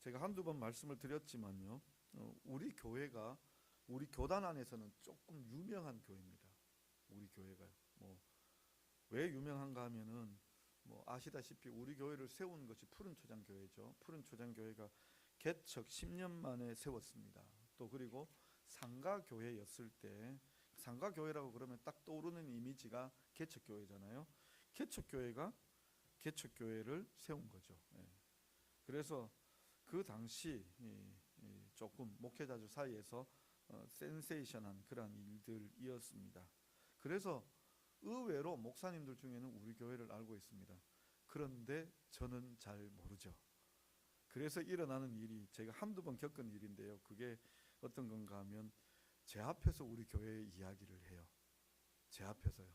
제가 한두 번 말씀을 드렸지만요, 우리 교회가 우리 교단 안에서는 조금 유명한 교회입니다. 우리 교회가요. 왜 유명한가 하면은 아시다시피 우리 교회를 세운 것이 푸른초장교회죠. 푸른초장교회가 개척 10년 만에 세웠습니다. 또 그리고 상가교회였을 때, 상가교회라고 그러면 딱 떠오르는 이미지가 개척교회잖아요. 개척교회가 개척교회를 세운 거죠. 그래서 그 당시 조금 목회자들 사이에서 센세이션한 그런 일들이었습니다. 그래서 의외로 목사님들 중에는 우리 교회를 알고 있습니다. 그런데 저는 잘 모르죠. 그래서 일어나는 일이 제가 한두 번 겪은 일인데요. 그게 어떤 건가 하면 제 앞에서 우리 교회의 이야기를 해요. 제 앞에서요.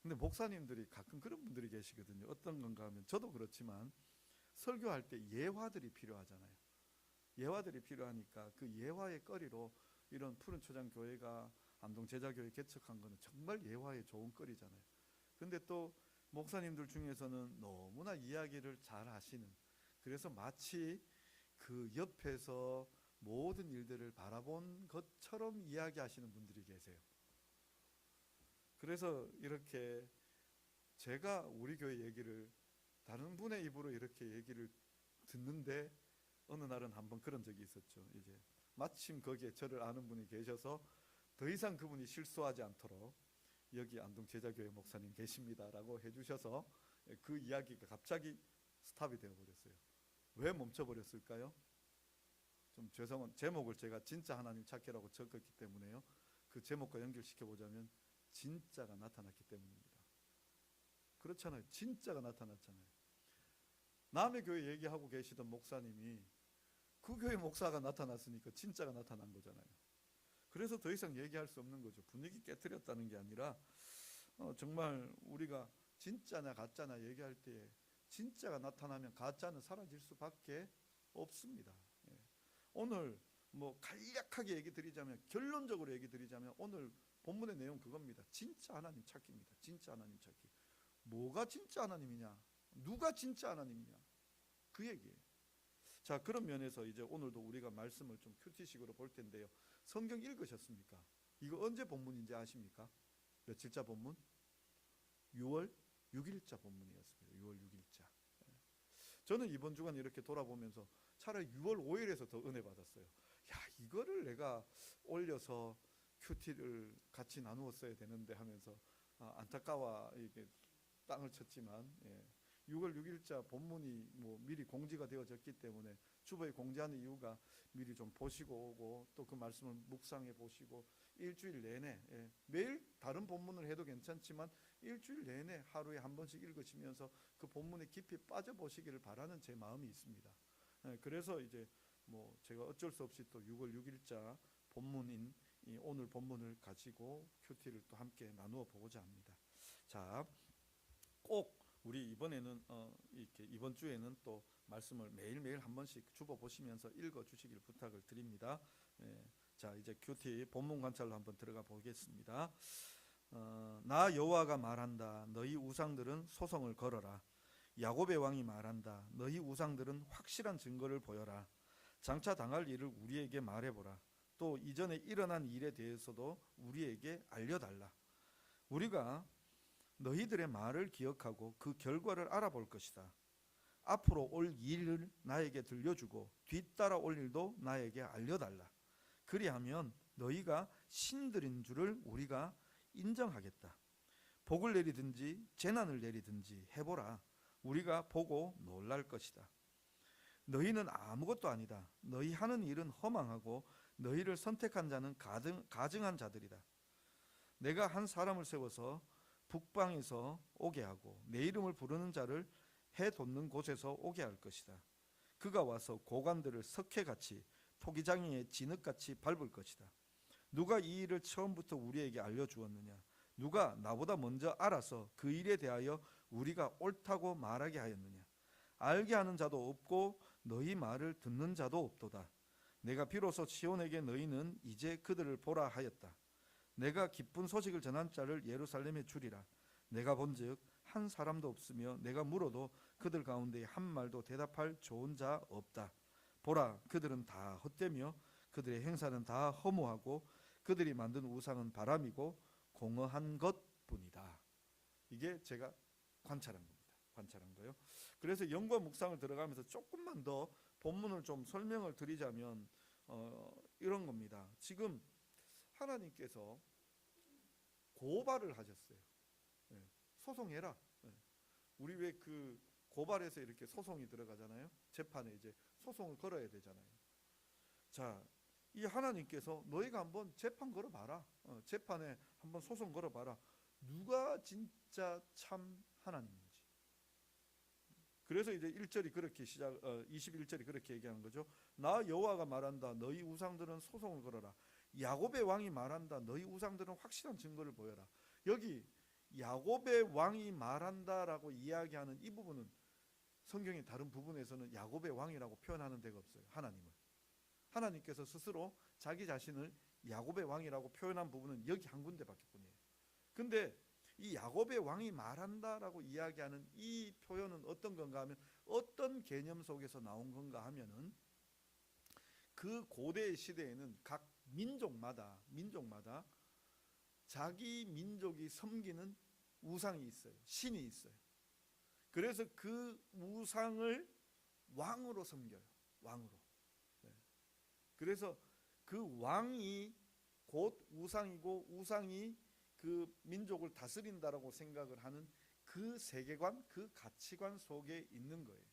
근데 목사님들이 가끔 그런 분들이 계시거든요. 어떤 건가 하면 저도 그렇지만 설교할 때 예화들이 필요하잖아요. 예화들이 필요하니까 그 예화의 거리로 이런 푸른초장교회가 안동제자교회 개척한 거는 정말 예화에 좋은 거리잖아요. 근데 또 목사님들 중에서는 너무나 이야기를 잘 하시는, 그래서 마치 그 옆에서 모든 일들을 바라본 것처럼 이야기하시는 분들이 계세요. 그래서 이렇게 제가 우리 교회 얘기를 다른 분의 입으로 이렇게 얘기를 듣는데 어느 날은 한번 그런 적이 있었죠. 이제 마침 거기에 저를 아는 분이 계셔서 더 이상 그분이 실수하지 않도록 여기 안동제자교회 목사님 계십니다라고 해주셔서 그 이야기가 갑자기 스탑이 되어버렸어요. 왜 멈춰버렸을까요? 좀 죄송한 제목을 제가 진짜 하나님 찾기라고 적었기 때문에요. 그 제목과 연결시켜보자면 진짜가 나타났기 때문입니다. 그렇잖아요. 진짜가 나타났잖아요. 남의 교회 얘기하고 계시던 목사님이 그 교회 목사가 나타났으니까 진짜가 나타난 거잖아요. 그래서 더 이상 얘기할 수 없는 거죠. 분위기 깨트렸다는 게 아니라 정말 우리가 진짜나 가짜나 얘기할 때 진짜가 나타나면 가짜는 사라질 수밖에 없습니다. 오늘 간략하게 얘기 드리자면, 결론적으로 얘기 드리자면 오늘 본문의 내용 그겁니다. 진짜 하나님 찾기입니다. 진짜 하나님 찾기. 뭐가 진짜 하나님이냐? 누가 진짜 하나님이냐? 그 얘기예요. 자, 그런 면에서 이제 오늘도 우리가 말씀을 좀 큐티식으로 볼 텐데요. 성경 읽으셨습니까? 이거 언제 본문인지 아십니까? 며칠자 본문? 6월 6일자 본문이었습니다. 6월 6일자. 저는 이번 주간 이렇게 돌아보면서 차라리 6월 5일에서 더 은혜 받았어요. 야, 이거를 내가 올려서 큐티를 같이 나누었어야 되는데 하면서 안타까워 이게 땅을 쳤지만 6월 6일자 본문이 미리 공지가 되어졌기 때문에 주보에 공지하는 이유가 미리 좀 보시고 오고 또 그 말씀을 묵상해 보시고 일주일 내내 매일 다른 본문을 해도 괜찮지만 일주일 내내 하루에 한 번씩 읽으시면서 그 본문에 깊이 빠져 보시기를 바라는 제 마음이 있습니다. 그래서 이제 제가 어쩔 수 없이 또 6월 6일자 본문인 오늘 본문을 가지고 큐티를 또 함께 나누어 보고자 합니다. 자, 꼭 우리 이번에는 이렇게 이번 주에는 또 말씀을 매일매일 한 번씩 주보 보시면서 읽어 주시길 부탁을 드립니다. 자, 이제 큐티 본문 관찰로 한번 들어가 보겠습니다. 나 여호와가 말한다. 너희 우상들은 소송을 걸어라. 야곱의 왕이 말한다. 너희 우상들은 확실한 증거를 보여라. 장차 당할 일을 우리에게 말해보라. 또 이전에 일어난 일에 대해서도 우리에게 알려달라. 우리가 너희들의 말을 기억하고 그 결과를 알아볼 것이다. 앞으로 올 일을 나에게 들려주고 뒤따라 올 일도 나에게 알려달라. 그리하면 너희가 신들인 줄을 우리가 인정하겠다. 복을 내리든지 재난을 내리든지 해보라. 우리가 보고 놀랄 것이다. 너희는 아무것도 아니다. 너희 하는 일은 허망하고 너희를 선택한 자는 가증한 자들이다. 내가 한 사람을 세워서 북방에서 오게 하고 내 이름을 부르는 자를 해 돋는 곳에서 오게 할 것이다. 그가 와서 고관들을 석회같이 토기장이의 진흙같이 밟을 것이다. 누가 이 일을 처음부터 우리에게 알려주었느냐? 누가 나보다 먼저 알아서 그 일에 대하여 우리가 옳다고 말하게 하였느냐? 알게 하는 자도 없고 너희 말을 듣는 자도 없도다. 내가 비로소 시온에게 너희는 이제 그들을 보라 하였다. 내가 기쁜 소식을 전한 자를 예루살렘에 주리라. 내가 본즉 한 사람도 없으며 내가 물어도 그들 가운데 한 말도 대답할 좋은 자 없다. 보라, 그들은 다 헛되며 그들의 행사는 다 허무하고 그들이 만든 우상은 바람이고 공허한 것뿐이다. 이게 제가 관찰한 겁니다. 관찰한 거요. 그래서 연과 묵상을 들어가면서 조금만 더 본문을 좀 설명을 드리자면 이런 겁니다. 지금 하나님께서 고발을 하셨어요. 소송해라. 우리 왜 그 고발해서 이렇게 소송이 들어가잖아요. 재판에 이제 소송을 걸어야 되잖아요. 자, 이 하나님께서 너희가 한번 재판 걸어봐라. 재판에 한번 소송 걸어봐라. 누가 진짜 참 하나님인지. 그래서 이제 1절이 그렇게 21절이 그렇게 얘기하는 거죠. 나 여호와가 말한다. 너희 우상들은 소송을 걸어라. 야곱의 왕이 말한다. 너희 우상들은 확실한 증거를 보여라. 여기 야곱의 왕이 말한다라고 이야기하는 이 부분은 성경의 다른 부분에서는 야곱의 왕이라고 표현하는 데가 없어요. 하나님께서 스스로 자기 자신을 야곱의 왕이라고 표현한 부분은 여기 한 군데밖에 뿐이에요. 근데 이 야곱의 왕이 말한다라고 이야기하는 이 표현은 어떤 건가 하면, 어떤 개념 속에서 나온 건가 하면은, 그 고대 시대에는 각 민족마다 자기 민족이 섬기는 우상이 있어요. 신이 있어요. 그래서 그 우상을 왕으로 섬겨요. 왕으로. 그래서 그 왕이 곧 우상이고, 우상이 그 민족을 다스린다라고 생각을 하는 그 세계관, 그 가치관 속에 있는 거예요.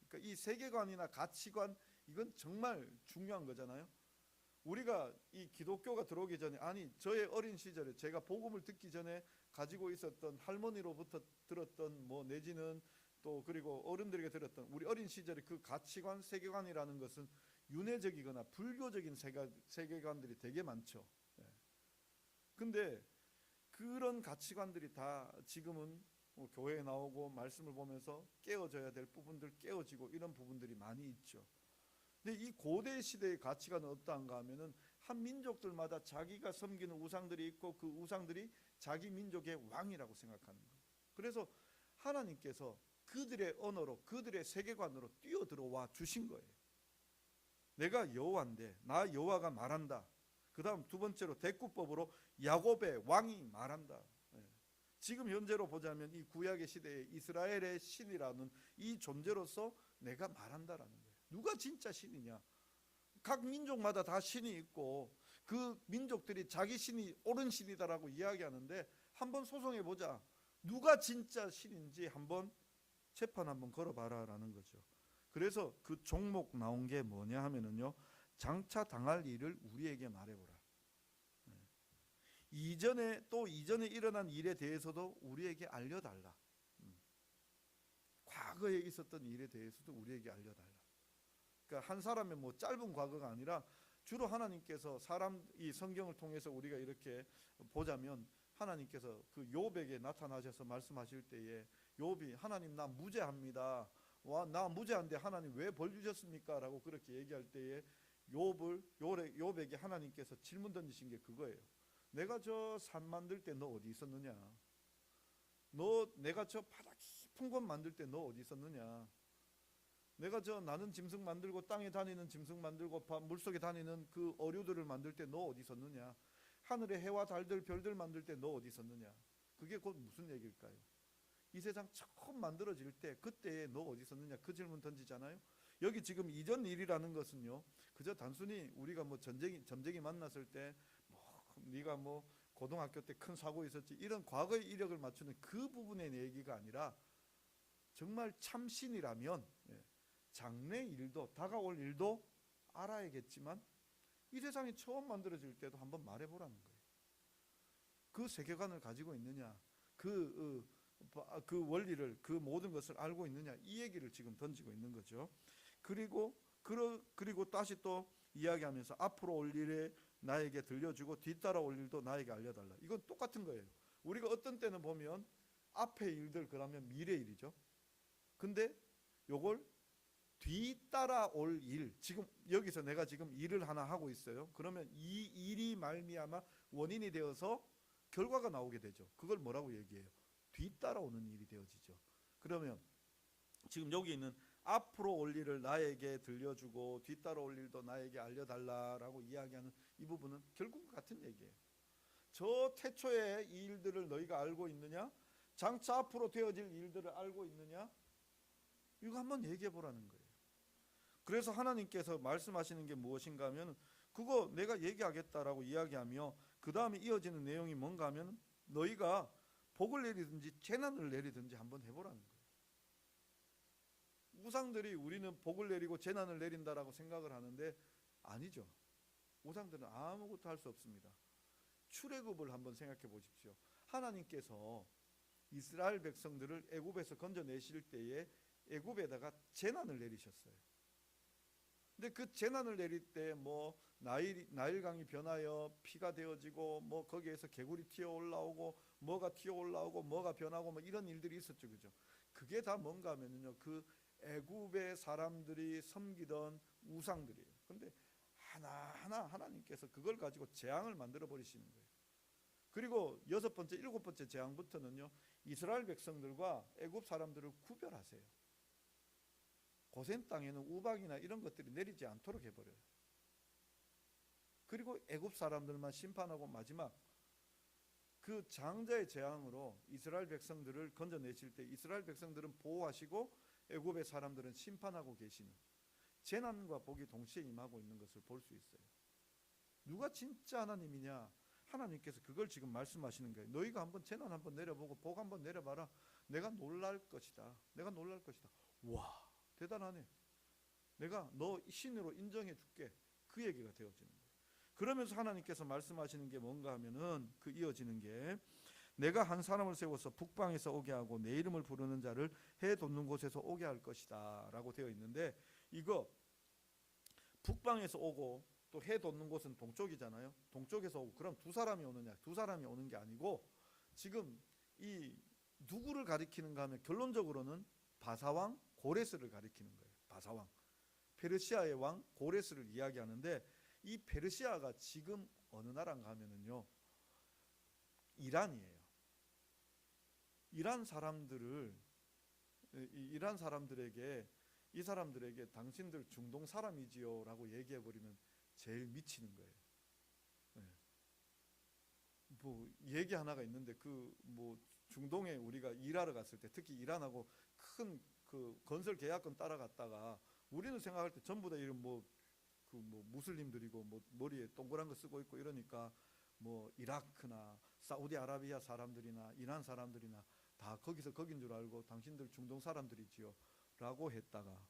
그러니까 이 세계관이나 가치관, 이건 정말 중요한 거잖아요. 우리가 이 기독교가 들어오기 전에, 아니 저의 어린 시절에 제가 복음을 듣기 전에 가지고 있었던, 할머니로부터 들었던, 뭐 내지는 또 그리고 어른들에게 들었던 우리 어린 시절에 그 가치관, 세계관이라는 것은 윤회적이거나 불교적인 세계관들이 되게 많죠. 근데 그런 가치관들이 다 지금은 교회에 나오고 말씀을 보면서 깨어져야 될 부분들 깨어지고 이런 부분들이 많이 있죠. 근데 이 고대 시대의 가치관은 어떠한가 하면은, 한 민족들마다 자기가 섬기는 우상들이 있고 그 우상들이 자기 민족의 왕이라고 생각하는 거예요. 그래서 하나님께서 그들의 언어로, 그들의 세계관으로 뛰어들어와 주신 거예요. 내가 여호와인데, 나 여호와가 말한다. 그 다음 두 번째로 대꾸법으로 야곱의 왕이 말한다. 지금 현재로 보자면 이 구약의 시대에 이스라엘의 신이라는 이 존재로서 내가 말한다라는 거예요. 누가 진짜 신이냐? 각 민족마다 다 신이 있고 그 민족들이 자기 신이 옳은 신이다라고 이야기하는데, 한번 소송해보자. 누가 진짜 신인지 한번 재판 한번 걸어봐라라는 거죠. 그래서 그 종목 나온 게 뭐냐 하면은요, 장차 당할 일을 우리에게 말해보라. 이전에 일어난 일에 대해서도 우리에게 알려달라. 과거에 있었던 일에 대해서도 우리에게 알려달라. 그러니까 한 사람의 뭐 짧은 과거가 아니라, 주로 하나님께서 이 성경을 통해서 우리가 이렇게 보자면, 하나님께서 그 욥에게 나타나셔서 말씀하실 때에, 욥이 하나님 나 무죄합니다. 와, 나 무죄한데 하나님 왜 벌 주셨습니까? 라고 그렇게 얘기할 때에 욥에게 하나님께서 질문 던지신 게 그거예요. 내가 저 산 만들 때 너 어디 있었느냐? 내가 저 바다 깊은 곳 만들 때 너 어디 있었느냐? 내가 저 나는 짐승 만들고 땅에 다니는 짐승 만들고 물속에 다니는 그 어류들을 만들 때 너 어디 있었느냐? 하늘의 해와 달들 별들 만들 때 너 어디 있었느냐? 그게 곧 무슨 얘기일까요? 이 세상 처음 만들어질 때 그때에 너 어디 있었느냐? 그 질문 던지잖아요. 여기 지금 이전 일이라는 것은요, 그저 단순히 우리가 뭐 점쟁이 만났을 때 네가 뭐 고등학교 때 큰 사고 있었지, 이런 과거의 이력을 맞추는 그 부분의 얘기가 아니라, 정말 참신이라면 장래 일도, 다가올 일도 알아야겠지만 이 세상이 처음 만들어질 때도 한번 말해보라는 거예요. 그 세계관을 가지고 있느냐, 그 원리를, 그 모든 것을 알고 있느냐, 이 얘기를 지금 던지고 있는 거죠. 그리고 다시 또 이야기하면서, 앞으로 올 일에 나에게 들려주고 뒤따라 올 일도 나에게 알려달라. 이건 똑같은 거예요. 우리가 어떤 때는 보면 앞에 일들, 그러면 미래 일이죠. 근데 요걸 뒤따라 올 일, 지금 여기서 내가 지금 일을 하나 하고 있어요. 그러면 이 일이 말미암아 원인이 되어서 결과가 나오게 되죠. 그걸 뭐라고 얘기해요? 뒤따라오는 일이 되어지죠. 그러면 지금 여기 있는 앞으로 올 일을 나에게 들려주고 뒤따라올 일도 나에게 알려달라라고 이야기하는 이 부분은 결국 같은 얘기예요. 저 태초의 이 일들을 너희가 알고 있느냐? 장차 앞으로 되어질 일들을 알고 있느냐? 이거 한번 얘기해 보라는 거예요. 그래서 하나님께서 말씀하시는 게 무엇인가 하면 그거 내가 얘기하겠다라고 이야기하며 그 다음에 이어지는 내용이 뭔가 하면 너희가 복을 내리든지 재난을 내리든지 한번 해보라는 거예요. 우상들이 우리는 복을 내리고 재난을 내린다라고 생각을 하는데 아니죠. 우상들은 아무것도 할 수 없습니다. 출애굽을 한번 생각해 보십시오. 하나님께서 이스라엘 백성들을 애굽에서 건져내실 때에 애굽에다가 재난을 내리셨어요. 근데 그 재난을 내릴 때 뭐 나일강이 변하여 피가 되어지고 뭐 거기에서 개구리 튀어 올라오고 뭐가 튀어 올라오고 뭐가 변하고 뭐 이런 일들이 있었죠. 그죠? 그게 다 뭔가 하면요. 그 애굽의 사람들이 섬기던 우상들이에요. 근데 하나하나 하나님께서 그걸 가지고 재앙을 만들어 버리시는 거예요. 그리고 여섯 번째, 일곱 번째 재앙부터는요. 이스라엘 백성들과 애굽 사람들을 구별하세요. 고센 땅에는 우박이나 이런 것들이 내리지 않도록 해버려요. 그리고 애굽 사람들만 심판하고 마지막 그 장자의 재앙으로 이스라엘 백성들을 건져내실 때 이스라엘 백성들은 보호하시고 애굽의 사람들은 심판하고 계시는 재난과 복이 동시에 임하고 있는 것을 볼 수 있어요. 누가 진짜 하나님이냐? 하나님께서 그걸 지금 말씀하시는 거예요. 너희가 한번 재난 한번 내려보고 복 한번 내려봐라. 내가 놀랄 것이다. 내가 놀랄 것이다. 와, 대단하네. 내가 너 신으로 인정해 줄게. 그 얘기가 되어지는 거예요. 그러면서 하나님께서 말씀하시는 게 뭔가 하면은 그 이어지는 게 내가 한 사람을 세워서 북방에서 오게 하고 내 이름을 부르는 자를 해 돋는 곳에서 오게 할 것이다 라고 되어 있는데 이거 북방에서 오고 또 해 돋는 곳은 동쪽이잖아요. 동쪽에서 오고 그럼 두 사람이 오느냐? 두 사람이 오는 게 아니고 지금 이 누구를 가리키는가 하면 결론적으로는 바사왕 고레스를 가리키는 거예요. 바사왕 페르시아의 왕 고레스를 이야기하는데 이 페르시아가 지금 어느 나라인가 하면은요 이란이에요. 이란 사람들에게 이 사람들에게 당신들 중동 사람이지요 라고 얘기해 버리면 제일 미치는 거예요. 네. 뭐 얘기 하나가 있는데 그 뭐 중동에 우리가 일하러 갔을 때 특히 이란하고 큰 그 건설 계약권 따라갔다가 우리는 생각할 때 전부 다 이런 뭐 무슬림들이고 뭐 머리에 동그란 거 쓰고 있고 이러니까 뭐 이라크나 사우디아라비아 사람들이나 이란 사람들이나 다 거기서 거긴 줄 알고 당신들 중동 사람들이지요 라고 했다가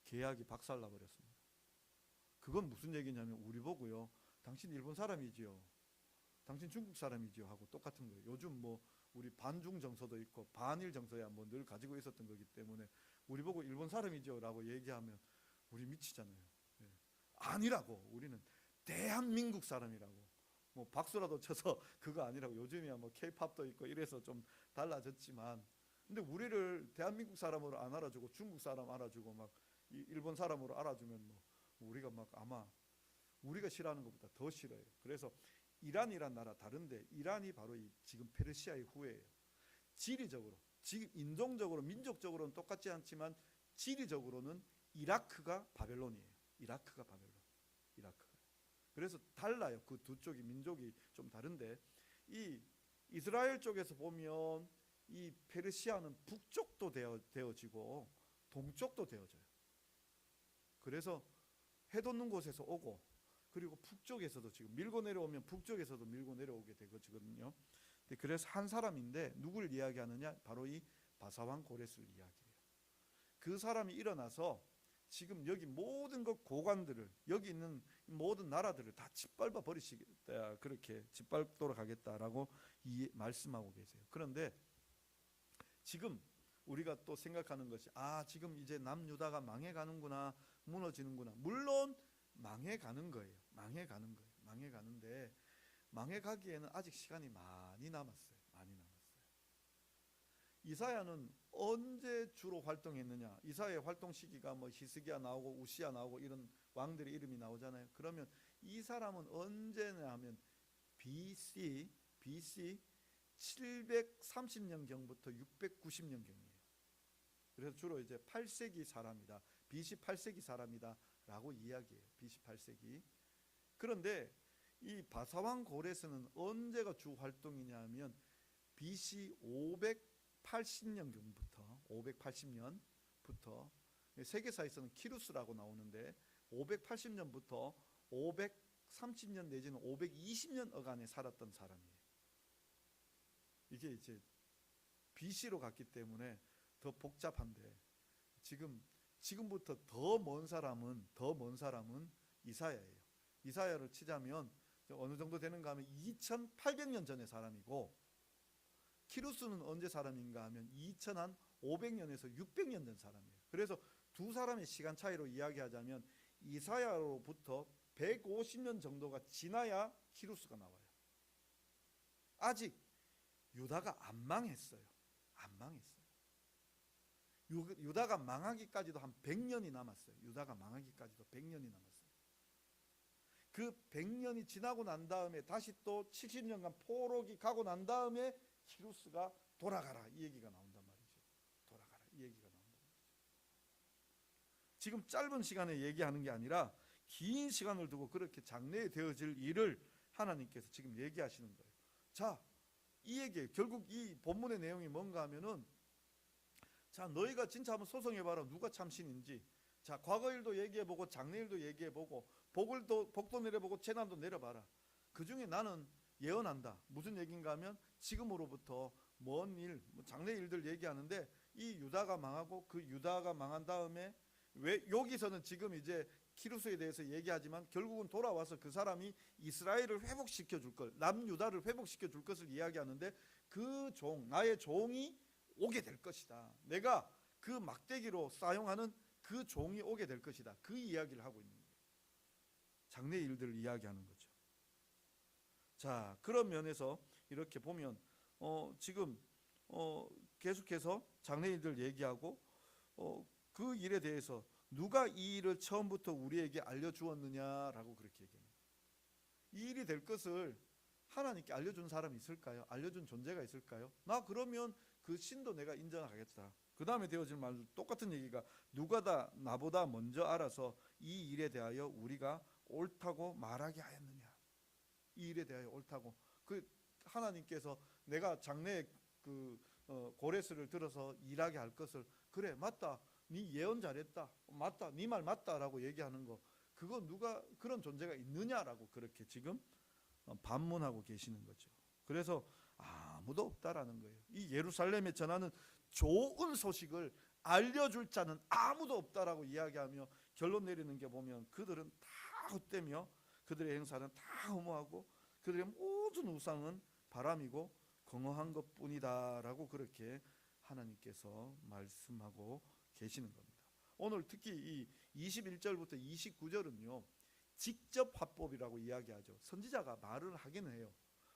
계약이 박살나 버렸습니다. 그건 무슨 얘기냐면 우리 보고요 당신 일본 사람이지요 당신 중국 사람이지요 하고 똑같은 거예요. 요즘 뭐 우리 반중 정서도 있고 반일 정서야 뭐 늘 가지고 있었던 거기 때문에 우리 보고 일본 사람이지요 라고 얘기하면 우리 미치잖아요. 네. 아니라고 우리는 대한민국 사람이라고 뭐 박수라도 쳐서 그거 아니라고 요즘이야 뭐 K-팝도 있고 이래서 좀 달라졌지만 근데 우리를 대한민국 사람으로 안 알아주고 중국 사람 알아주고 막 일본 사람으로 알아주면 뭐 우리가 막 아마 우리가 싫어하는 것보다 더 싫어요. 그래서 이란이란 나라 다른데 이란이 바로 이 지금 페르시아의 후예예요. 지리적으로 지금 인종적으로 민족적으로는 똑같지 않지만 지리적으로는 이라크가 바벨론이에요. 이라크가 바벨론. 이라크가. 그래서 달라요. 그 두 쪽이 민족이 좀 다른데 이 이스라엘 쪽에서 보면 이 페르시아는 북쪽도 되어지고 동쪽도 되어져요. 그래서 해 돋는 곳에서 오고 그리고 북쪽에서도 지금 밀고 내려오면 북쪽에서도 밀고 내려오게 되거든요. 그래서 한 사람인데 누구를 이야기하느냐? 바로 이 바사왕 고레스를 이야기해요. 그 사람이 일어나서 지금 여기 모든 것 고관들을 여기 있는 모든 나라들을 다 짓밟아 버리시겠다 그렇게 짓밟도록 하겠다라고 말씀하고 계세요. 그런데 지금 우리가 또 생각하는 것이 지금 이제 남유다가 망해가는구나 무너지는구나. 물론 망해가는 거예요. 망해가는데 망해가기에는 아직 시간이 많이 남았어요. 이사야는 언제 주로 활동했느냐? 이사야의 활동 시기가 뭐 히스기야 나오고 우시야 나오고 이런 왕들의 이름이 나오잖아요. 그러면 이 사람은 언제냐 하면 BC 730년경부터 690년경이에요. 그래서 주로 이제 8세기 사람이다, BC 8세기 사람이다라고 이야기해요. BC 8세기. 그런데 이 바사왕 고레스는 언제가 주 활동이냐면 BC 580년부터 세계사에서는 키루스라고 나오는데 580년부터 530년 내지는 520년 어간에 살았던 사람이에요. 이게 이제 BC로 갔기 때문에 더 복잡한데 지금부터 더 먼 사람은 이사야예요. 이사야를 치자면 어느 정도 되는가 하면 2800년 전의 사람이고, 키루스는 언제 사람인가 하면 2500년에서 600년 전 사람이에요. 그래서 두 사람의 시간 차이로 이야기하자면 이사야로부터 150년 정도가 지나야 키루스가 나와요. 아직 유다가 안 망했어요. 안 망했어요. 유다가 망하기까지도 한 100년이 남았어요. 유다가 망하기까지도 100년이 남았어요. 그 100년이 지나고 난 다음에 다시 또 70년간 포로기 가고 난 다음에 키루스가 돌아가라 이 얘기가 나온단 말이죠. 돌아가라 이 얘기가 나온단 말이죠. 지금 짧은 시간에 얘기하는 게 아니라 긴 시간을 두고 그렇게 장래에 되어질 일을 하나님께서 지금 얘기하시는 거예요. 자, 이 얘기 결국 이 본문의 내용이 뭔가 하면은, 자, 너희가 진짜 한번 소송해봐라. 누가 참신인지. 자, 과거 일도 얘기해보고 장래 일도 얘기해보고 복도 내려보고 재난도 내려봐라. 그 중에 나는 예언한다. 무슨 얘기인가 하면 지금으로부터 먼 일, 장래 일들 얘기하는데, 이 유다가 망하고 그 유다가 망한 다음에, 왜 여기서는 지금 이제 키루스에 대해서 얘기하지만 결국은 돌아와서 그 사람이 이스라엘을 회복시켜 줄 것, 남유다를 회복시켜 줄 것을 이야기하는데, 그 종, 나의 종이 오게 될 것이다. 내가 그 막대기로 사용하는 그 종이 오게 될 것이다. 그 이야기를 하고 있는 거예요. 장래 일들을 이야기하는 거죠. 자, 그런 면에서 이렇게 보면 지금 계속해서 장래 일들 얘기하고 그 일에 대해서 누가 이 일을 처음부터 우리에게 알려주었느냐라고 그렇게 얘기합니다. 이 일이 될 것을 하나님께 알려준 사람이 있을까요? 알려준 존재가 있을까요? 나 그러면 그 신도 내가 인정하겠다. 그 다음에 되어질 말도 똑같은 얘기가, 누가 다 나보다 먼저 알아서 이 일에 대하여 우리가 옳다고 말하게 하였느냐. 이 일에 대하여 옳다고. 그 하나님께서 내가 장래에 그 고레스를 들어서 일하게 할 것을, 그래 맞다, 네 예언 잘했다, 맞다, 네 말 맞다라고 얘기하는 거, 그거 누가 그런 존재가 있느냐라고 그렇게 지금 반문하고 계시는 거죠. 그래서 아무도 없다라는 거예요. 이 예루살렘에 전하는 좋은 소식을 알려줄 자는 아무도 없다라고 이야기하며 결론 내리는 게 보면, 그들은 다 헛되며 그들의 행사는 다 허무하고 그들의 모든 우상은 바람이고 공허한 것뿐이다라고 그렇게 하나님께서 말씀하고 계시는 겁니다. 오늘 특히 이 21절부터 29절은요 직접 화법이라고 이야기하죠. 선지자가 말을 하긴 해요.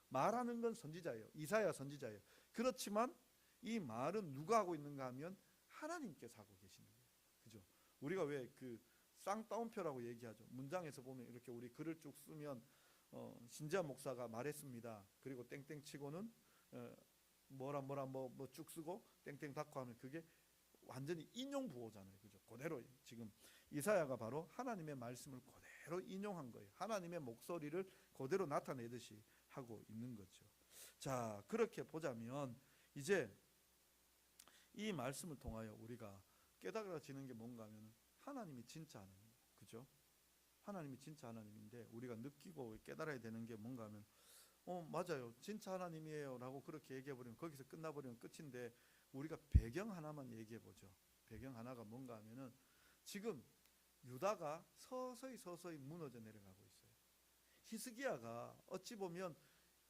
말하는 건 선지자예요. 이사야 선지자예요. 그렇지만 이 말은 누가 하고 있는가 하면 하나님께서 하고 계시는 거예요. 그죠? 우리가 왜 그 쌍따옴표라고 얘기하죠. 문장에서 보면 이렇게 우리 글을 쭉 쓰면 신재한 목사가 말했습니다. 그리고 땡땡 치고는 뭐라 뭐 쭉 쓰고 땡땡 닫고 하면 그게 완전히 인용 부호잖아요. 그죠? 그대로 지금 이사야가 바로 하나님의 말씀을 그대로 인용한 거예요. 하나님의 목소리를 그대로 나타내듯이 하고 있는 거죠. 자, 그렇게 보자면 이제 이 말씀을 통하여 우리가 깨달아지는 게 뭔가 하면 하나님이 진짜 하나님, 그죠? 하나님이 진짜 하나님인데 우리가 느끼고 깨달아야 되는 게 뭔가 하면 맞아요, 진짜 하나님이에요 라고 그렇게 얘기해버리면 거기서 끝나버리면 끝인데, 우리가 배경 하나만 얘기해보죠. 배경 하나가 뭔가 하면은 지금 유다가 서서히 무너져 내려가고 있어요. 히스기야가 어찌 보면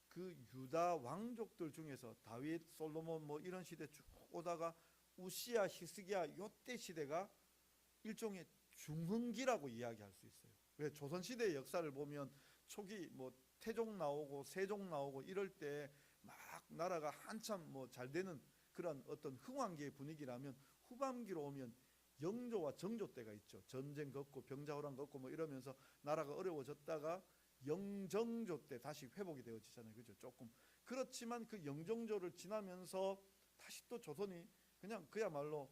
그 유다 왕족들 중에서 다윗, 솔로몬 뭐 이런 시대 쭉 오다가 우시야, 히스기야 요때 시대가 일종의 중흥기라고 이야기할 수 있어요. 왜 조선 시대의 역사를 보면 초기 뭐 태종 나오고 세종 나오고 이럴 때 막 나라가 한참 뭐 잘 되는 그런 어떤 흥왕기의 분위기라면, 후반기로 오면 영조와 정조 때가 있죠. 전쟁 겪고 병자호란 겪고 뭐 이러면서 나라가 어려워졌다가 영정조 때 다시 회복이 되어지잖아요. 그죠? 조금 그렇지만 그 영종조를 지나면서 다시 또 조선이 그냥 그야말로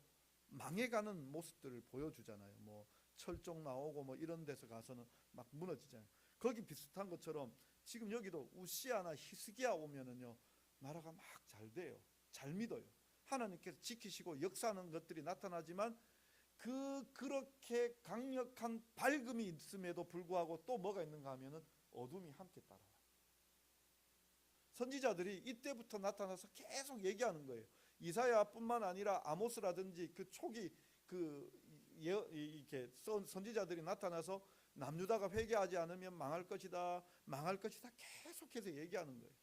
망해가는 모습들을 보여주잖아요. 뭐 철종 나오고 뭐 이런 데서 가서는 막 무너지잖아요. 거기 비슷한 것처럼 지금 여기도 우시아나 히스기야 오면은요, 나라가 막 잘 돼요. 잘 믿어요. 하나님께서 지키시고 역사하는 것들이 나타나지만 그렇게 강력한 밝음이 있음에도 불구하고 또 뭐가 있는가 하면은 어둠이 함께 따라와요. 선지자들이 이때부터 나타나서 계속 얘기하는 거예요. 이사야뿐만 아니라 아모스라든지 그 초기 이렇게 선지자들이 나타나서 남유다가 회개하지 않으면 망할 것이다, 망할 것이다 계속해서 얘기하는 거예요.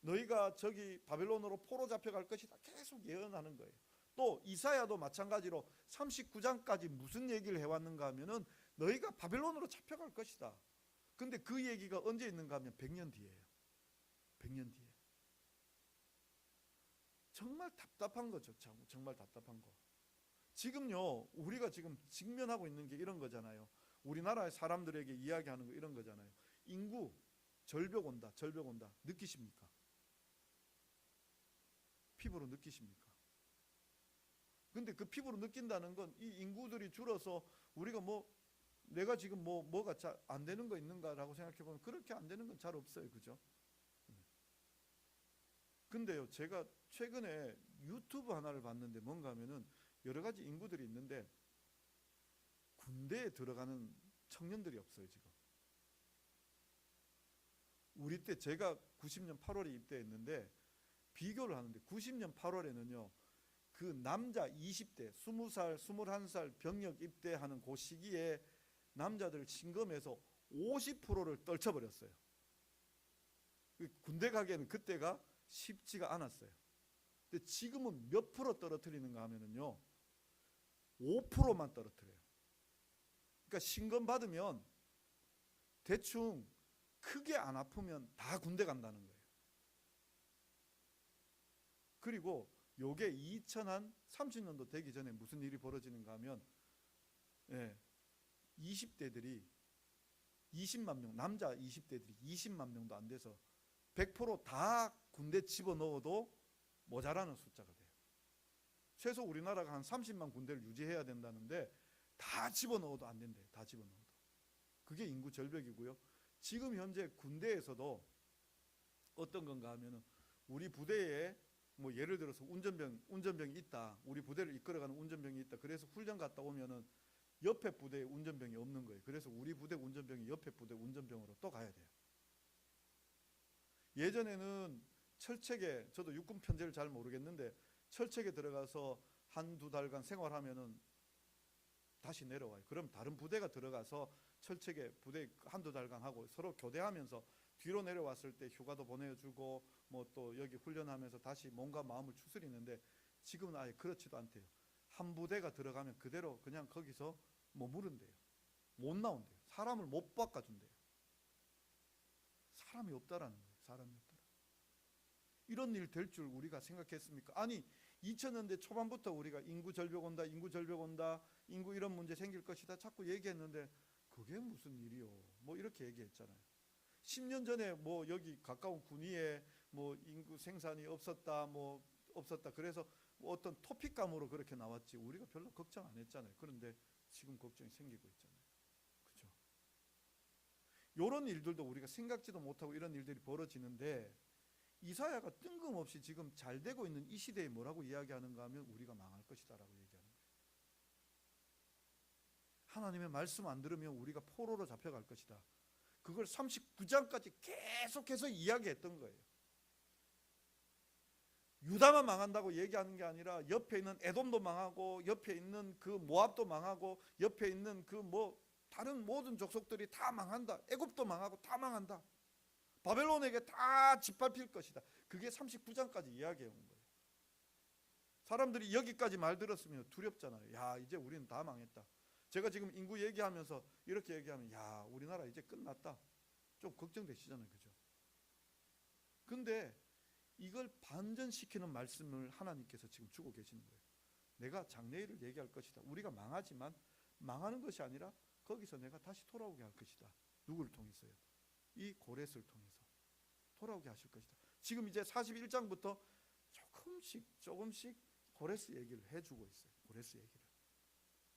너희가 저기 바벨론으로 포로 잡혀갈 것이다 계속 예언하는 거예요. 또 이사야도 마찬가지로 39장까지 무슨 얘기를 해왔는가 하면은 너희가 바벨론으로 잡혀갈 것이다. 근데 그 얘기가 언제 있는가 하면 100년 뒤에요. 100년 뒤에. 정말 답답한 거죠. 정말 답답한 거. 지금요, 우리가 지금 직면하고 있는 게 이런 거잖아요. 우리나라의 사람들에게 이야기하는 거 이런 거잖아요. 인구 절벽 온다, 절벽 온다. 느끼십니까? 피부로 느끼십니까? 근데 그 피부로 느낀다는 건 이 인구들이 줄어서 우리가 뭐 내가 지금 뭐가 잘 안 되는 거 있는가라고 생각해 보면 그렇게 안 되는 건 잘 없어요. 그죠? 근데요, 제가 최근에 유튜브 하나를 봤는데 뭔가 하면은 여러 가지 인구들이 있는데 군대에 들어가는 청년들이 없어요, 지금. 우리 때 제가 90년 8월에 입대했는데 비교를 하는데 90년 8월에는요, 그 남자 20대, 20살, 21살 병력 입대하는 그 시기에 남자들 신검에서 50%를 떨쳐버렸어요. 군대 가기에는 그때가 쉽지가 않았어요. 근데 지금은 몇 프로 떨어뜨리는가 하면은요, 5%만 떨어뜨려요. 그러니까 신검 받으면 대충 크게 안 아프면 다 군대 간다는 거예요. 그리고 요게 2030년도 되기 전에 무슨 일이 벌어지는가 하면 20대들이 20만 명, 남자 20대들이 20만 명도 안 돼서 100%다 군대 집어넣어도 모자라는 숫자가 돼요. 최소 우리나라가 한 30만 군대를 유지해야 된다는데 다 집어넣어도 안 된대요. 다 집어넣어도. 그게 인구 절벽이고요. 지금 현재 군대에서도 어떤 건가 하면은 우리 부대에 뭐 예를 들어서 운전병이 있다. 우리 부대를 이끌어가는 운전병이 있다. 그래서 훈련 갔다 오면은 옆에 부대에 운전병이 없는 거예요. 그래서 우리 부대 운전병이 옆에 부대 운전병으로 또 가야 돼요. 예전에는 철책에, 저도 육군 편제를 잘 모르겠는데 철책에 들어가서 한두 달간 생활하면은 다시 내려와요. 그럼 다른 부대가 들어가서 철책에 부대 한두 달간 하고 서로 교대하면서 뒤로 내려왔을 때 휴가도 보내주고 뭐 또 여기 훈련하면서 다시 몸과 마음을 추스리는데 지금은 아예 그렇지도 않대요. 한 부대가 들어가면 그대로 그냥 거기서 머무른대요. 못 나온대요. 사람을 못 바꿔준대요. 사람이 없다라는 거예요. 사람이 없다. 이런 일 될 줄 우리가 생각했습니까? 아니 2000년대 초반부터 우리가 인구 절벽 온다, 인구 절벽 온다, 인구 이런 문제 생길 것이다 자꾸 얘기했는데 그게 무슨 일이요? 뭐 이렇게 얘기했잖아요. 10년 전에 뭐 여기 가까운 군위에 뭐 인구 생산이 없었다, 뭐 없었다. 그래서 뭐 어떤 토픽감으로 그렇게 나왔지 우리가 별로 걱정 안 했잖아요. 그런데 지금 걱정이 생기고 있잖아요. 그렇죠? 이런 일들도 우리가 생각지도 못하고 이런 일들이 벌어지는데 이사야가 뜬금없이 지금 잘 되고 있는 이 시대에 뭐라고 이야기하는가 하면 우리가 망할 것이다라고 얘기하는 거예요. 하나님의 말씀 안 들으면 우리가 포로로 잡혀갈 것이다. 그걸 39장까지 계속해서 이야기했던 거예요. 유다만 망한다고 얘기하는 게 아니라 옆에 있는 에돔도 망하고 옆에 있는 그 모압도 망하고 옆에 있는 그 뭐 다른 모든 족속들이 다 망한다. 애굽도 망하고 다 망한다. 바벨론에게 다 짓밟힐 것이다. 그게 39장까지 이야기해 온 거예요. 사람들이 여기까지 말 들었으면 두렵잖아요. 야, 이제 우리는 다 망했다. 제가 지금 인구 얘기하면서 이렇게 얘기하면 야, 우리나라 이제 끝났다. 좀 걱정되시잖아요. 그죠? 근데 이걸 반전시키는 말씀을 하나님께서 지금 주고 계시는 거예요. 내가 장래일을 얘기할 것이다. 우리가 망하지만 망하는 것이 아니라 거기서 내가 다시 돌아오게 할 것이다. 누구를 통해서요? 이 고렛을 통해서. 돌아오게 하실 것이다. 지금 이제 41장부터 조금씩 고레스 얘기를 해주고 있어요.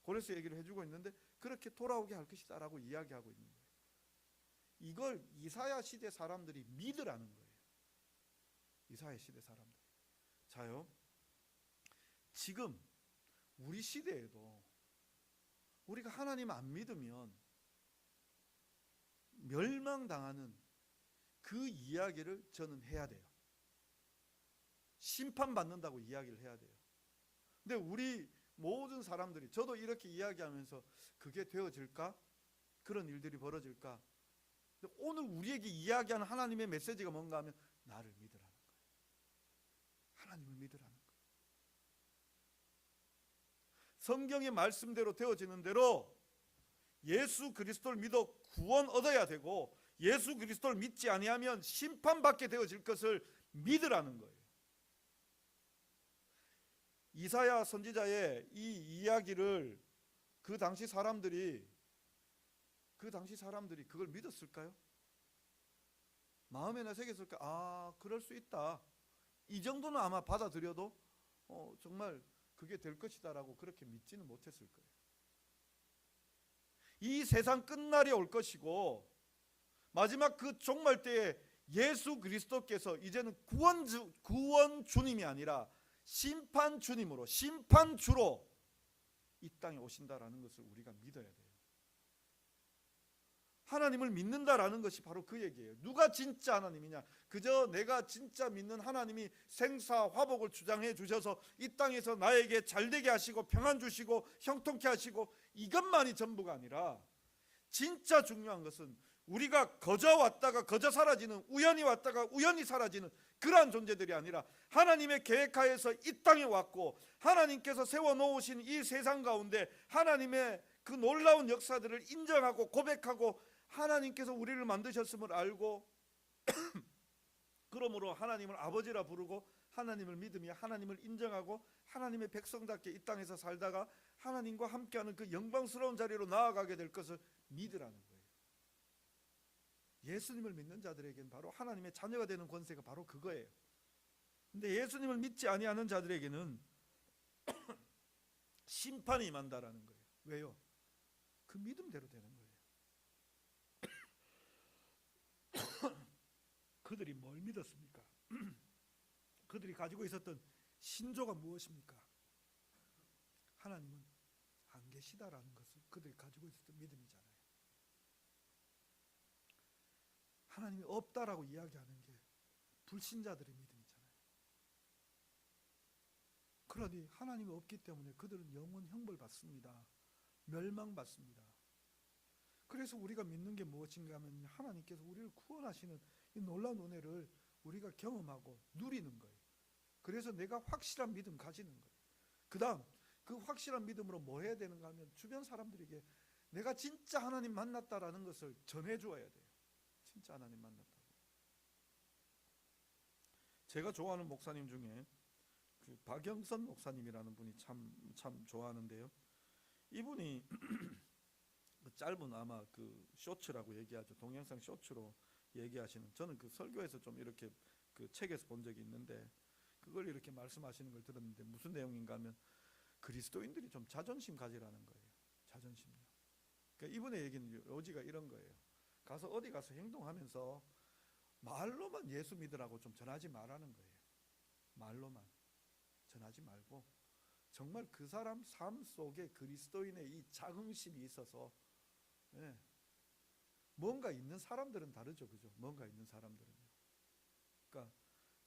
고레스 얘기를 해주고 있는데 그렇게 돌아오게 할 것이다 라고 이야기하고 있는 거예요. 이걸 이사야 시대 사람들이 믿으라는 거예요. 이사야 시대 사람들. 자요, 지금 우리 시대에도 우리가 하나님 안 믿으면 멸망당하는 그 이야기를 저는 해야 돼요. 심판받는다고 이야기를 해야 돼요. 근데 우리 모든 사람들이, 저도 이렇게 이야기하면서 그게 되어질까? 그런 일들이 벌어질까? 근데 오늘 우리에게 이야기하는 하나님의 메시지가 뭔가 하면 나를 믿으라는 거예요. 하나님을 믿으라는 거예요. 성경의 말씀대로 되어지는 대로 예수 그리스도를 믿어 구원 얻어야 되고, 예수 그리스도를 믿지 아니하면 심판받게 되어질 것을 믿으라는 거예요. 이사야 선지자의 이 이야기를 그 당시 사람들이 그걸 믿었을까요? 마음에나 새겼을까? 아, 그럴 수 있다. 이 정도는 아마 받아들여도 정말 그게 될 것이다라고 그렇게 믿지는 못했을 거예요. 이 세상 끝날이 올 것이고 마지막 그 종말 때에 예수 그리스도께서 이제는 구원 주님이 아니라 심판 주님으로, 심판주로 이 땅에 오신다라는 것을 우리가 믿어야 돼요. 하나님을 믿는다라는 것이 바로 그 얘기예요. 누가 진짜 하나님이냐? 그저 내가 진짜 믿는 하나님이 생사화복을 주장해 주셔서 이 땅에서 나에게 잘되게 하시고 평안 주시고 형통케 하시고 이것만이 전부가 아니라, 진짜 중요한 것은 우리가 거저 왔다가 거저 사라지는, 우연히 왔다가 우연히 사라지는 그러한 존재들이 아니라 하나님의 계획하에서 이 땅에 왔고 하나님께서 세워놓으신 이 세상 가운데 하나님의 그 놀라운 역사들을 인정하고 고백하고 하나님께서 우리를 만드셨음을 알고 그러므로 하나님을 아버지라 부르고 하나님을 믿으며 하나님을 인정하고 하나님의 백성답게 이 땅에서 살다가 하나님과 함께하는 그 영광스러운 자리로 나아가게 될 것을 믿으라는 거예요. 예수님을 믿는 자들에게는 바로 하나님의 자녀가 되는 권세가 바로 그거예요. 근데 예수님을 믿지 아니하는 자들에게는 심판이 임한다라는 거예요. 왜요? 그 믿음대로 되는 거예요. 그들이 뭘 믿었습니까? 그들이 가지고 있었던 신조가 무엇입니까? 하나님은 안 계시다라는 것을 그들이 가지고 있었던 믿음이잖아요. 하나님이 없다라고 이야기하는 게 불신자들의 믿음이잖아요. 그러니 하나님이 없기 때문에 그들은 영원 형벌 받습니다. 멸망받습니다. 그래서 우리가 믿는 게 무엇인가 하면 하나님께서 우리를 구원하시는 이 놀라운 은혜를 우리가 경험하고 누리는 거예요. 그래서 내가 확실한 믿음 가지는 거예요. 그 다음 그 확실한 믿음으로 뭐 해야 되는가 하면 주변 사람들에게 내가 진짜 하나님 만났다라는 것을 전해주어야 돼요. 진짜 하나님 만났다고. 제가 좋아하는 목사님 중에 그 박영선 목사님이라는 분이 참 좋아하는데요. 이분이 그 짧은 아마 그 쇼츠라고 얘기하죠. 동영상 쇼츠로 얘기하시는, 저는 그 설교에서 좀 이렇게 그 책에서 본 적이 있는데 그걸 이렇게 말씀하시는 걸 들었는데 무슨 내용인가 하면 그리스도인들이 좀 자존심 가지라는 거예요. 자존심요. 그러니까 이분의 얘기는 요지가 이런 거예요. 가서 어디 가서 행동하면서 말로만 예수 믿으라고 좀 전하지 말라는 거예요. 말로만 전하지 말고 정말 그 사람 삶 속에 그리스도인의 이 자긍심이 있어서, 예, 뭔가 있는 사람들은 다르죠, 그죠? 뭔가 있는 사람들은요. 그러니까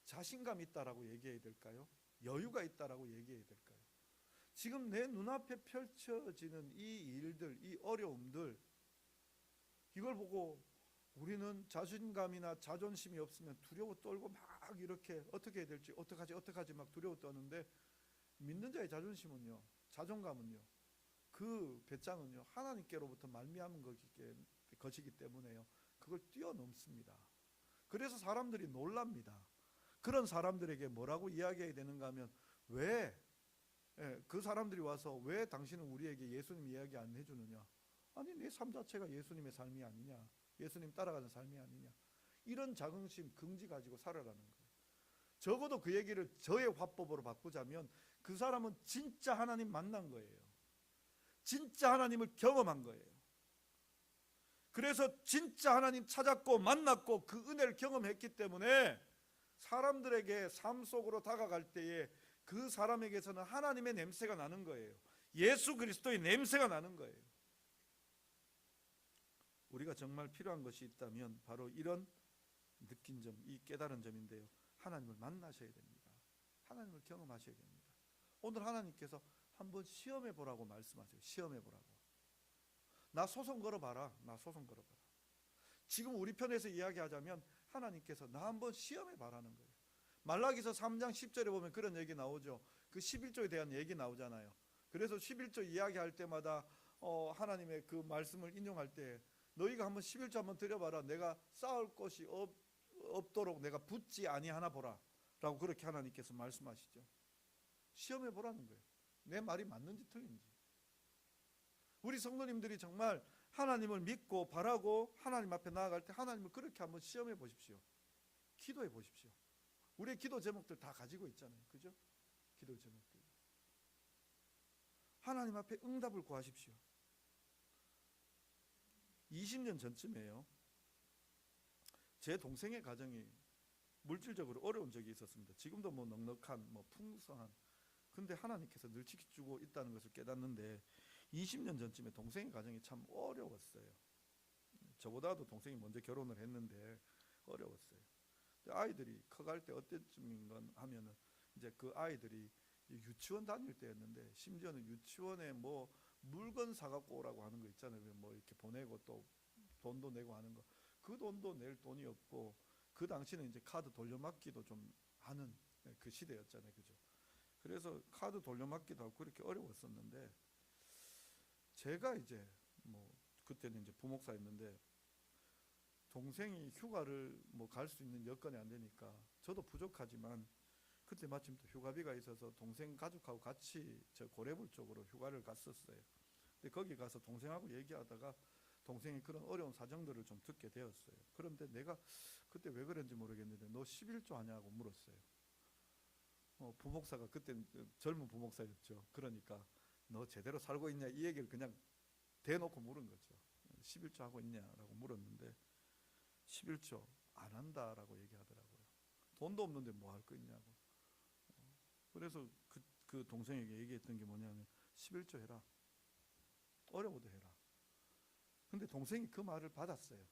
자신감 있다라고 얘기해야 될까요? 여유가 있다라고 얘기해야 될까요? 지금 내 눈앞에 펼쳐지는 이 일들, 이 어려움들, 이걸 보고 우리는 자신감이나 자존심이 없으면 두려워 떨고 막 이렇게 어떻게 해야 될지 어떡하지 막 두려워 떠는데, 믿는 자의 자존심은요, 자존감은요, 그 배짱은요 하나님께로부터 말미암은 것이기 때문에요 그걸 뛰어넘습니다. 그래서 사람들이 놀랍니다. 그런 사람들에게 뭐라고 이야기해야 되는가 하면, 왜 그 사람들이 와서 왜 당신은 우리에게 예수님 이야기 안 해주느냐? 아니 내 삶 자체가 예수님의 삶이 아니냐, 예수님 따라가는 삶이 아니냐, 이런 자긍심, 긍지 가지고 살아라는 거예요. 적어도 그 얘기를 저의 화법으로 바꾸자면 그 사람은 진짜 하나님 만난 거예요. 진짜 하나님을 경험한 거예요. 그래서 진짜 하나님 찾았고 만났고 그 은혜를 경험했기 때문에 사람들에게 삶 속으로 다가갈 때에 그 사람에게서는 하나님의 냄새가 나는 거예요. 예수 그리스도의 냄새가 나는 거예요. 우리가 정말 필요한 것이 있다면 바로 이런 느낀 점, 이 깨달은 점인데요. 하나님을 만나셔야 됩니다. 하나님을 경험하셔야 됩니다. 오늘 하나님께서 한번 시험해 보라고 말씀하세요. 시험해 보라고. 나 소송 걸어봐라. 나 소송 걸어봐라. 지금 우리 편에서 이야기하자면 하나님께서 나 한번 시험해 봐라는 거예요. 말라기서 3장 10절에 보면 그런 얘기 나오죠. 그 11조에 대한 얘기 나오잖아요. 그래서 11조 이야기할 때마다 하나님의 그 말씀을 인용할 때 너희가 한번 11조 한번 드려봐라. 내가 쌓을 것이 없도록 내가 붙지 아니하나 보라 라고 그렇게 하나님께서 말씀하시죠. 시험해 보라는 거예요. 내 말이 맞는지 틀린지. 우리 성도님들이 정말 하나님을 믿고 바라고 하나님 앞에 나아갈 때 하나님을 그렇게 한번 시험해 보십시오. 기도해 보십시오. 우리의 기도 제목들 다 가지고 있잖아요. 그죠? 기도 제목들. 하나님 앞에 응답을 구하십시오. 20년 전쯤에요. 제 동생의 가정이 물질적으로 어려운 적이 있었습니다. 지금도 뭐 넉넉한, 뭐 풍성한. 근데 하나님께서 늘 지켜주고 있다는 것을 깨닫는데 20년 전쯤에 동생의 가정이 참 어려웠어요. 저보다도 동생이 먼저 결혼을 했는데 어려웠어요. 아이들이 커갈 때 어때쯤인가 하면은 이제 그 아이들이 유치원 다닐 때였는데 심지어는 유치원에 뭐 물건 사갖고 오라고 하는 거 있잖아요. 뭐 이렇게 보내고 또 돈도 내고 하는 거. 그 돈도 낼 돈이 없고 그 당시는 이제 카드 돌려막기도 좀 하는 그 시대였잖아요. 그죠? 그래서 카드 돌려막기도 하고 그렇게 어려웠었는데 제가 이제 뭐 그때는 이제 부목사였는데 동생이 휴가를 뭐 갈 수 있는 여건이 안 되니까 저도 부족하지만 그때 마침 또 휴가비가 있어서 동생 가족하고 같이 저 고래불 쪽으로 휴가를 갔었어요. 근데 거기 가서 동생하고 얘기하다가 동생이 그런 어려운 사정들을 좀 듣게 되었어요. 그런데 내가 그때 왜 그런지 모르겠는데 너 11조 하냐고 물었어요. 부목사가 그때 젊은 부목사였죠. 그러니까 너 제대로 살고 있냐 이 얘기를 그냥 대놓고 물은 거죠. 11조 하고 있냐라고 물었는데 11조 안 한다라고 얘기하더라고요. 돈도 없는데 뭐 할 거 있냐고. 그래서 그 동생에게 얘기했던 게 뭐냐면 11조 해라. 어려워도 해라. 근데 동생이 그 말을 받았어요.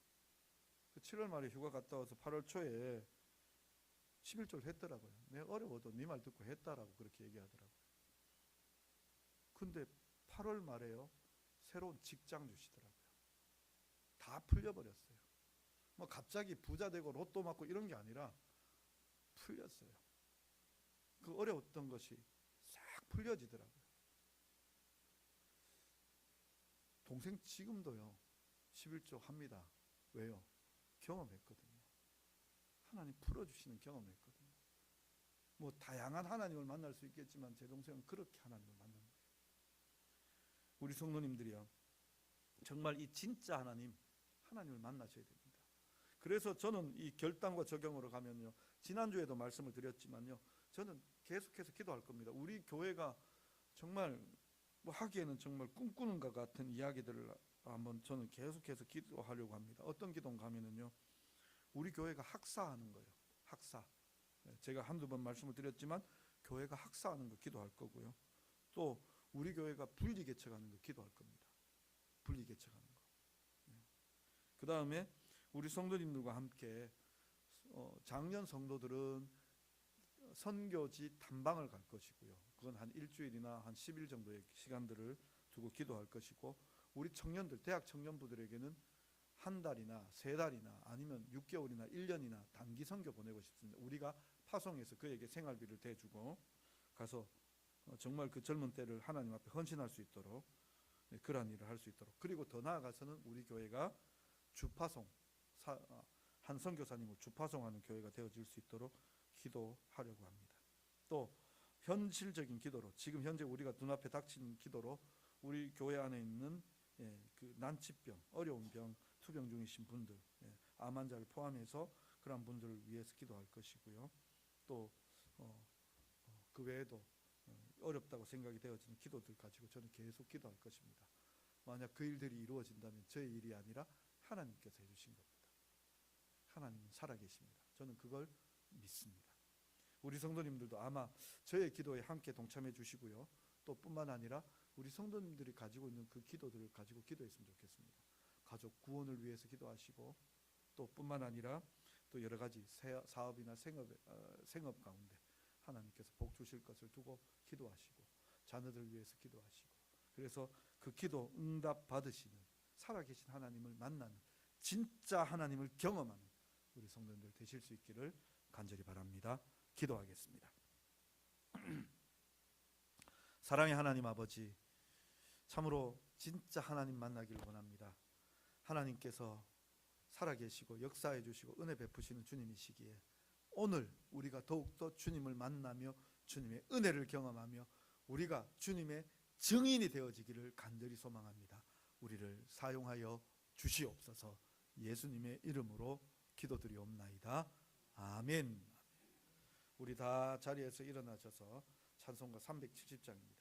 그 7월 말에 휴가 갔다 와서 8월 초에 11조를 했더라고요. 내가 어려워도 네 말 듣고 했다라고 그렇게 얘기하더라고요. 근데 8월 말에요. 새로운 직장 주시더라고요. 다 풀려버렸어요. 뭐 갑자기 부자 되고 로또 맞고 이런 게 아니라 풀렸어요. 그 어려웠던 것이 싹 풀려지더라고요. 동생 지금도요 11조 합니다. 왜요? 경험했거든요. 하나님 풀어주시는 경험했거든요. 뭐 다양한 하나님을 만날 수 있겠지만 제 동생은 그렇게 하나님을 만난 거예요. 우리 성도님들이요 정말 이 진짜 하나님을 만나셔야 됩니다. 그래서 저는 이 결단과 적용으로 가면요 지난주에도 말씀을 드렸지만요 저는 계속해서 기도할 겁니다. 우리 교회가 정말 뭐 하기에는 정말 꿈꾸는 것 같은 이야기들을 한번 저는 계속해서 기도하려고 합니다. 어떤 기도인가 하면은요 우리 교회가 학사하는 거예요. 학사. 제가 한두 번 말씀을 드렸지만 교회가 학사하는 거 기도할 거고요. 또 우리 교회가 분리개척하는 거 기도할 겁니다. 분리개척하는 거. 그 다음에 우리 성도님들과 함께 작년 성도들은 선교지 탐방을 갈 것이고요. 그건 한 일주일이나 한 10일 정도의 시간들을 두고 기도할 것이고 우리 청년들, 대학 청년부들에게는 한 달이나 세 달이나 아니면 6개월이나 1년이나 단기 선교 보내고 싶습니다. 우리가 파송해서 그에게 생활비를 대주고 가서 정말 그 젊은 때를 하나님 앞에 헌신할 수 있도록 그러한 일을 할 수 있도록 그리고 더 나아가서는 우리 교회가 주파송 한 선교사님을 주파송하는 교회가 되어질 수 있도록 기도하려고 합니다. 또 현실적인 기도로 지금 현재 우리가 눈앞에 닥친 기도로 우리 교회 안에 있는 그 난치병, 어려운 병, 투병 중이신 분들 암 환자를 포함해서 그런 분들을 위해서 기도할 것이고요. 또 그 외에도 어렵다고 생각이 되어지는 기도들 가지고 저는 계속 기도할 것입니다. 만약 그 일들이 이루어진다면 저의 일이 아니라 하나님께서 해주신 겁니다. 하나님은 살아계십니다. 저는 그걸 믿습니다. 우리 성도님들도 아마 저의 기도에 함께 동참해 주시고요. 또 뿐만 아니라 우리 성도님들이 가지고 있는 그 기도들을 가지고 기도했으면 좋겠습니다. 가족 구원을 위해서 기도하시고, 또 뿐만 아니라 또 여러 가지 사업이나 생업 가운데 하나님께서 복 주실 것을 두고 기도하시고, 자녀들 위해서 기도하시고, 그래서 그 기도 응답 받으시는 살아계신 하나님을 만나는, 진짜 하나님을 경험하는 우리 성도님들 되실 수 있기를 간절히 바랍니다. 기도하겠습니다. 사랑의 하나님 아버지, 참으로 진짜 하나님 만나기를 원합니다. 하나님께서 살아계시고 역사해 주시고 은혜 베푸시는 주님이시기에 오늘 우리가 더욱더 주님을 만나며 주님의 은혜를 경험하며 우리가 주님의 증인이 되어지기를 간절히 소망합니다. 우리를 사용하여 주시옵소서. 예수님의 이름으로 기도드리옵나이다. 아멘. 우리 다 자리에서 일어나셔서 찬송가 370장입니다.